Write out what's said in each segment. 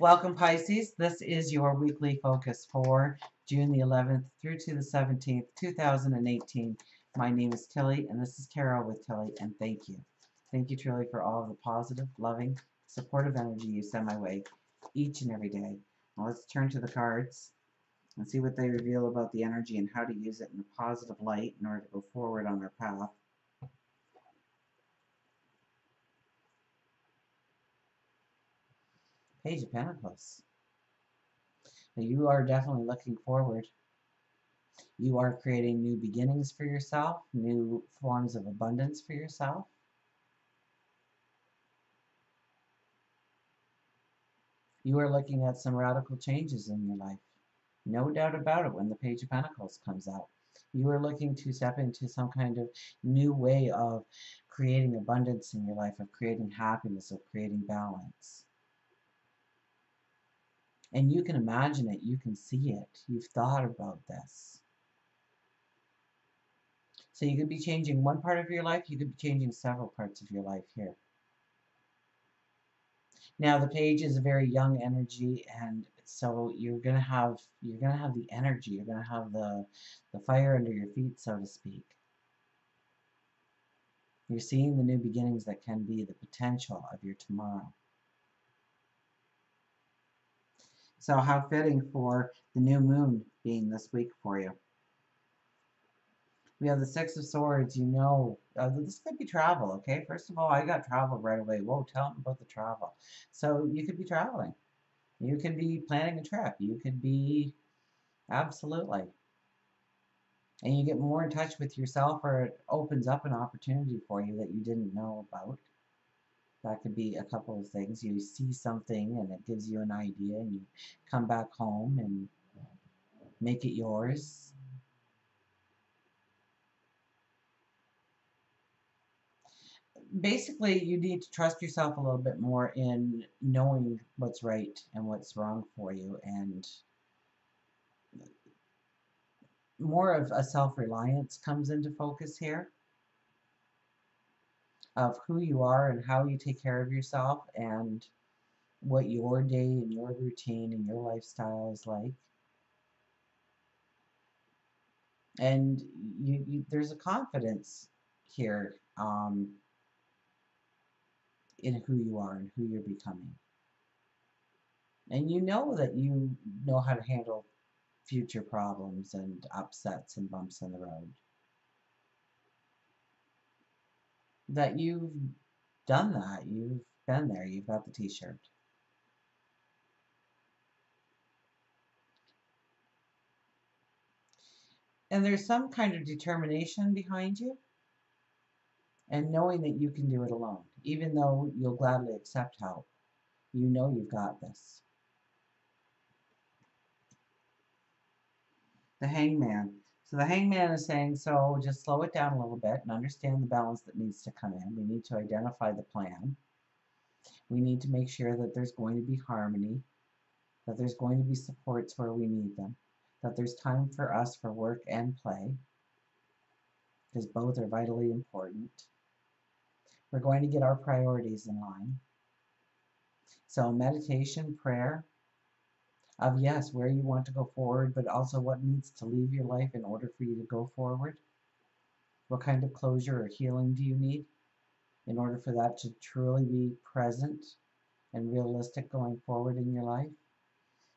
Welcome, Pisces. This is your weekly focus for June the 11th through to the 17th, 2018. My name is Tilly, and this is Carol with Tilly, and thank you. Thank you truly for all of the positive, loving, supportive energy you send my way each and every day. Now let's turn to the cards and see what they reveal about the energy and how to use it in a positive light in order to go forward on our path. Page of Pentacles. Now you are definitely looking forward. You are creating new beginnings for yourself, new forms of abundance for yourself. You are looking at some radical changes in your life. No doubt about it when the Page of Pentacles comes out. You are looking to step into some kind of new way of creating abundance in your life, of creating happiness, of creating balance. And you can imagine it, you can see it, you've thought about this. So you could be changing one part of your life, you could be changing several parts of your life here. Now the page is a very young energy, and so you're gonna have the energy, you're gonna have the fire under your feet, so to speak. You're seeing the new beginnings that can be the potential of your tomorrow. So how fitting for the new moon being this week for you. We have the Six of Swords. This could be travel, okay? First of all, I got travel right away. Whoa, tell them about the travel. So you could be traveling. You could be planning a trip. You could be, absolutely. And you get more in touch with yourself, or it opens up an opportunity for you that you didn't know about. That could be a couple of things. You see something and it gives you an idea, and you come back home and make it yours. Basically, you need to trust yourself a little bit more in knowing what's right and what's wrong for you, and more of a self-reliance comes into focus here, of who you are and how you take care of yourself and what your day and your routine and your lifestyle is like. And there's a confidence here in who you are and who you're becoming. And you know that you know how to handle future problems and upsets and bumps in the road. That you've done that. You've been there. You've got the t-shirt. And there's some kind of determination behind you, and knowing that you can do it alone, even though you'll gladly accept help. You know you've got this. The Hangman. So the Hangman is saying, so just slow it down a little bit and understand the balance that needs to come in. We need to identify the plan. We need to make sure that there's going to be harmony, that there's going to be supports where we need them, that there's time for us for work and play, because both are vitally important. We're going to get our priorities in line. So meditation, prayer, of yes, where you want to go forward, but also what needs to leave your life in order for you to go forward. What kind of closure or healing do you need in order for that to truly be present and realistic going forward in your life?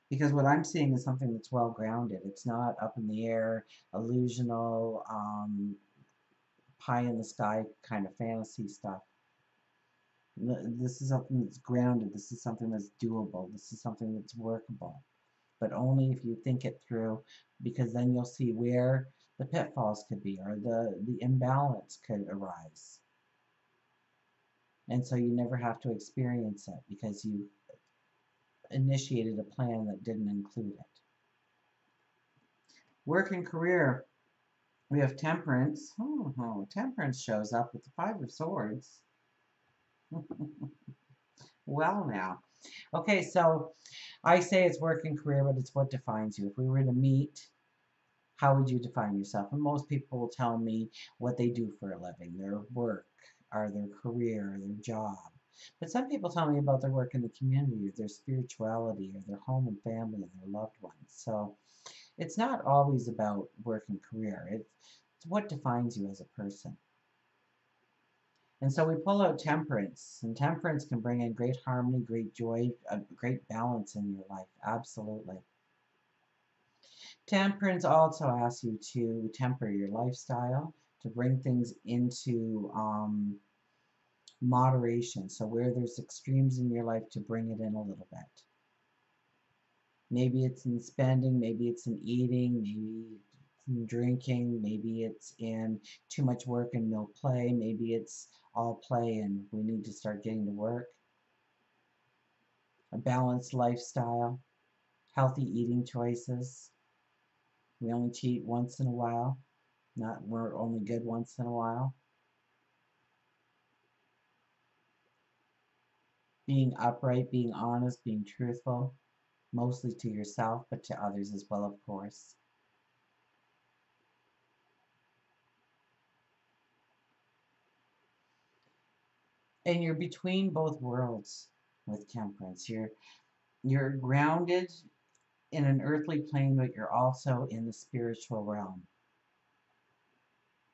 Because what I'm seeing is something that's well grounded. It's not up in the air, illusional, pie in the sky kind of fantasy stuff. This is something that's grounded. This is something that's doable. This is something that's workable. But only if you think it through, because then you'll see where the pitfalls could be, or the imbalance could arise. And so you never have to experience it because you initiated a plan that didn't include it. Work and career. We have Temperance. Temperance shows up with the Five of Swords. Well, now. Okay, so I say it's work and career, but it's what defines you. If we were to meet, how would you define yourself? And most people will tell me what they do for a living, their work, or their career, or their job. But some people tell me about their work in the community, or their spirituality, or their home and family, and their loved ones. So it's not always about work and career. It's what defines you as a person. And so we pull out temperance, and temperance can bring in great harmony, great joy, a great balance in your life. Absolutely. Temperance also asks you to temper your lifestyle, to bring things into moderation. So where there's extremes in your life, to bring it in a little bit. Maybe it's in spending, maybe it's in eating, maybe it's in drinking, maybe it's in too much work and no play, maybe it's all play and we need to start getting to work. A balanced lifestyle, healthy eating choices. We only cheat once in a while, not we're only good once in a while. Being upright, being honest, being truthful, mostly to yourself, but to others as well, of course. And you're between both worlds with temperance. You're grounded in an earthly plane, but you're also in the spiritual realm.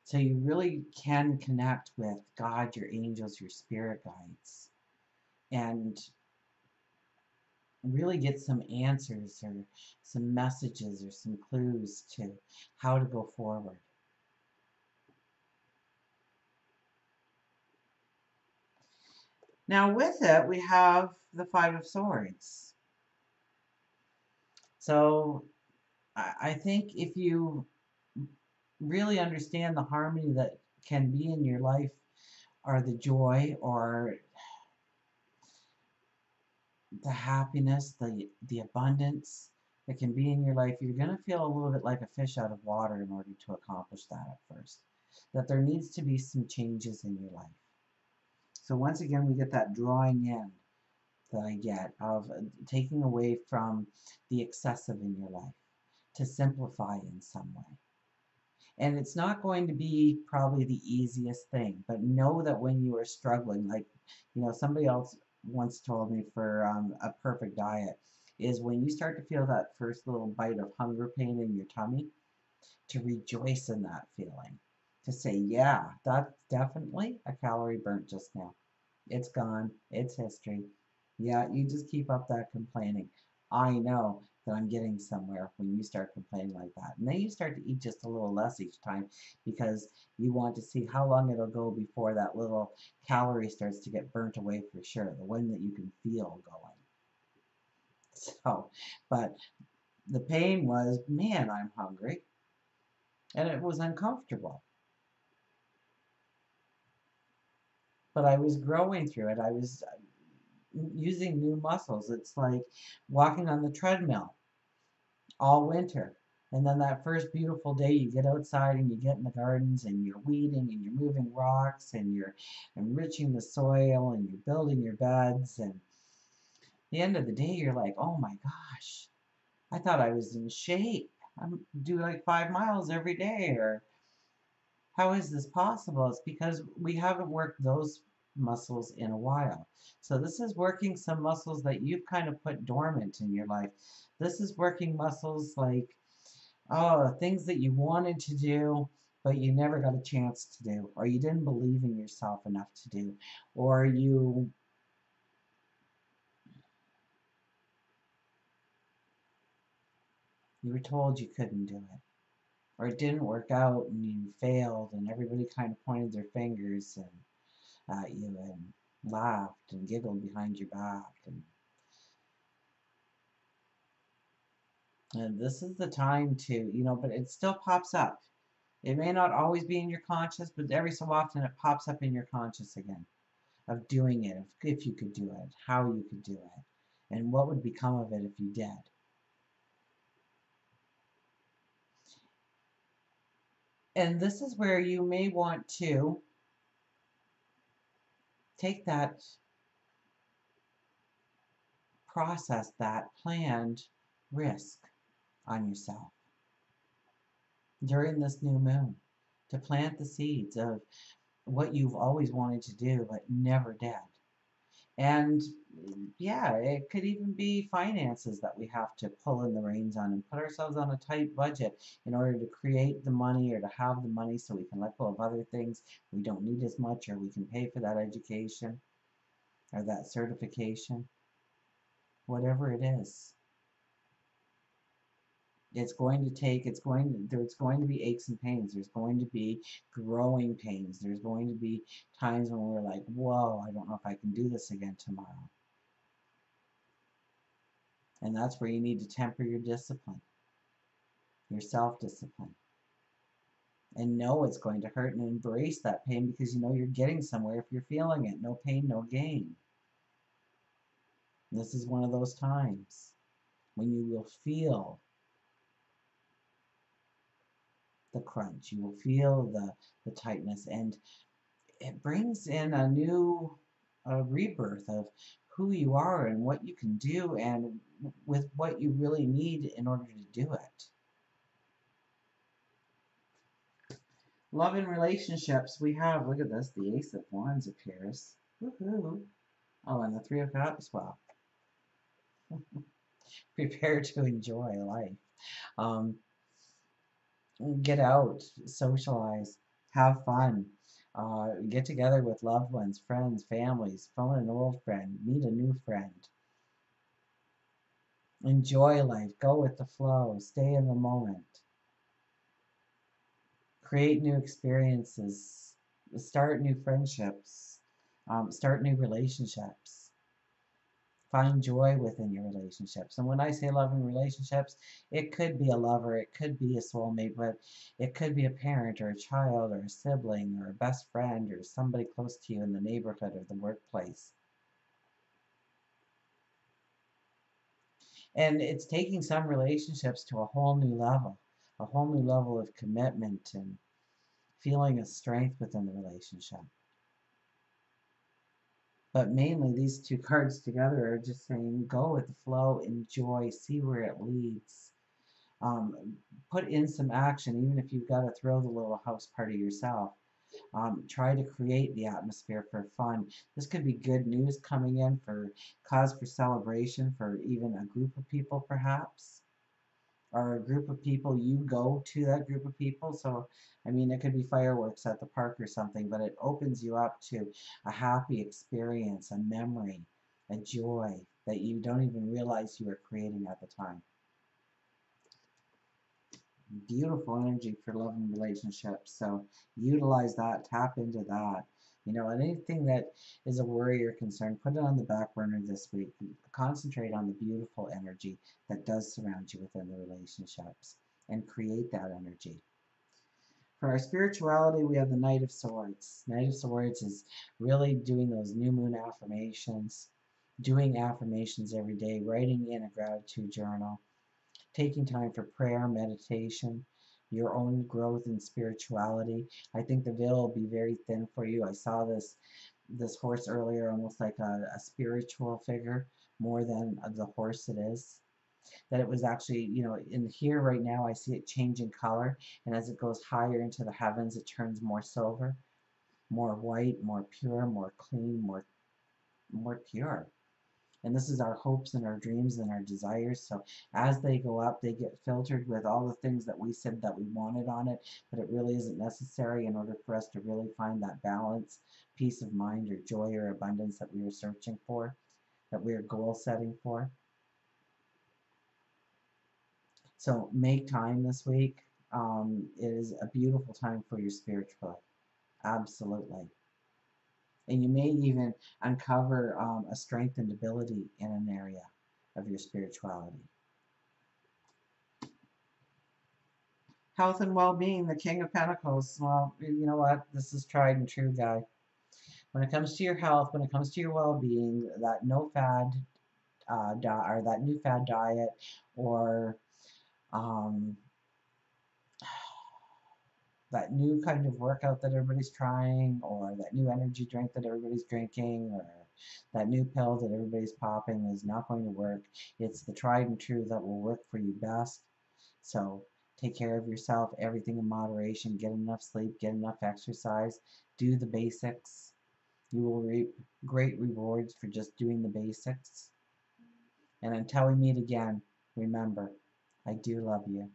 So you really can connect with God, your angels, your spirit guides, and really get some answers or some messages or some clues to how to go forward. Now, with it, we have the Five of Swords. So I think if you really understand the harmony that can be in your life, or the joy, or the happiness, the abundance that can be in your life, you're going to feel a little bit like a fish out of water in order to accomplish that at first. That there needs to be some changes in your life. So once again, we get that drawing in that I get of taking away from the excessive in your life to simplify in some way. And it's not going to be probably the easiest thing, but know that when you are struggling, like, somebody else once told me for a perfect diet is when you start to feel that first little bite of hunger pain in your tummy, to rejoice in that feeling, to say, yeah, that's definitely a calorie burnt just now. It's gone. It's history. Yeah, you just keep up that complaining. I know that I'm getting somewhere when you start complaining like that. And then you start to eat just a little less each time because you want to see how long it'll go before that little calorie starts to get burnt away for sure, the one that you can feel going. So, but the pain was, man, I'm hungry. And it was uncomfortable. But I was growing through it. I was using new muscles. It's like walking on the treadmill all winter. And then that first beautiful day, you get outside and you get in the gardens and you're weeding and you're moving rocks and you're enriching the soil and you're building your beds. And at the end of the day, you're like, oh my gosh, I thought I was in shape. I'm do like 5 miles every day. Or how is this possible? It's because we haven't worked those muscles in a while. So this is working some muscles that you've kind of put dormant in your life. This is working muscles like, oh, things that you wanted to do, but you never got a chance to do, or you didn't believe in yourself enough to do, or you were told you couldn't do it, or it didn't work out and you failed, and everybody kind of pointed their fingers at you and laughed and giggled behind your back. And this is the time to, but it still pops up. It may not always be in your conscious, but every so often it pops up in your conscious again, of doing it, if you could do it, how you could do it, and what would become of it if you did. And this is where you may want to take that process, that planned risk on yourself during this new moon, to plant the seeds of what you've always wanted to do but never did. And yeah, it could even be finances that we have to pull in the reins on and put ourselves on a tight budget in order to create the money or to have the money so we can let go of other things we don't need as much, or we can pay for that education or that certification, whatever it is. There's going to be aches and pains. There's going to be growing pains. There's going to be times when we're like, whoa, I don't know if I can do this again tomorrow. And that's where you need to temper your discipline, your self-discipline, and know it's going to hurt and embrace that pain because you know you're getting somewhere if you're feeling it. No pain, no gain. And this is one of those times when you will feel the crunch, you will feel the tightness, and it brings in a new rebirth of who you are and what you can do and with what you really need in order to do it. Love and relationships, we have, look at this, the Ace of Wands appears. Woohoo! Oh, and the Three of Cups, well, prepare to enjoy life. Um, get out, socialize, have fun, get together with loved ones, friends, families, phone an old friend, meet a new friend. Enjoy life, go with the flow, stay in the moment, create new experiences, start new friendships, start new relationships. Find joy within your relationships. And when I say love and relationships, it could be a lover, it could be a soulmate, but it could be a parent or a child or a sibling or a best friend or somebody close to you in the neighborhood or the workplace. And it's taking some relationships to a whole new level of commitment and feeling a strength within the relationship. But mainly, these two cards together are just saying go with the flow, enjoy, see where it leads. Put in some action, even if you've got to throw the little house party yourself. Try to create the atmosphere for fun. This could be good news coming in for cause for celebration for even a group of people, perhaps, or a group of people, you go to that group of people. So, I mean, it could be fireworks at the park or something, but it opens you up to a happy experience, a memory, a joy that you don't even realize you were creating at the time. Beautiful energy for love and relationships. So utilize that, tap into that. You know, and anything that is a worry or concern, put it on the back burner this week. Concentrate on the beautiful energy that does surround you within the relationships and create that energy. For our spirituality, we have the Knight of Swords. Knight of Swords is really doing those new moon affirmations, doing affirmations every day, writing in a gratitude journal, taking time for prayer, meditation, your own growth in spirituality. I think the veil will be very thin for you. I saw this horse earlier, almost like a spiritual figure more than the horse it is. That it was actually, you know, in here right now, I see it changing color, and as it goes higher into the heavens, it turns more silver, more white, more pure, more clean, more pure. And this is our hopes and our dreams and our desires. So as they go up, they get filtered with all the things that we said that we wanted on it, but it really isn't necessary in order for us to really find that balance, peace of mind, or joy or abundance that we were searching for, that we are goal setting for. So make time this week. It is a beautiful time for your spiritual. Absolutely. And you may even uncover a strength and ability in an area of your spirituality. Health and well-being, the King of Pentacles. Well, you know what? This is tried and true, guy. When it comes to your health, when it comes to your well-being, that no fad or that new fad diet, or um, that new kind of workout that everybody's trying, or that new energy drink that everybody's drinking, or that new pill that everybody's popping is not going to work. It's the tried and true that will work for you best. So take care of yourself, everything in moderation, get enough sleep, get enough exercise, do the basics, You will reap great rewards for just doing the basics. And until we meet again, remember, I do love you.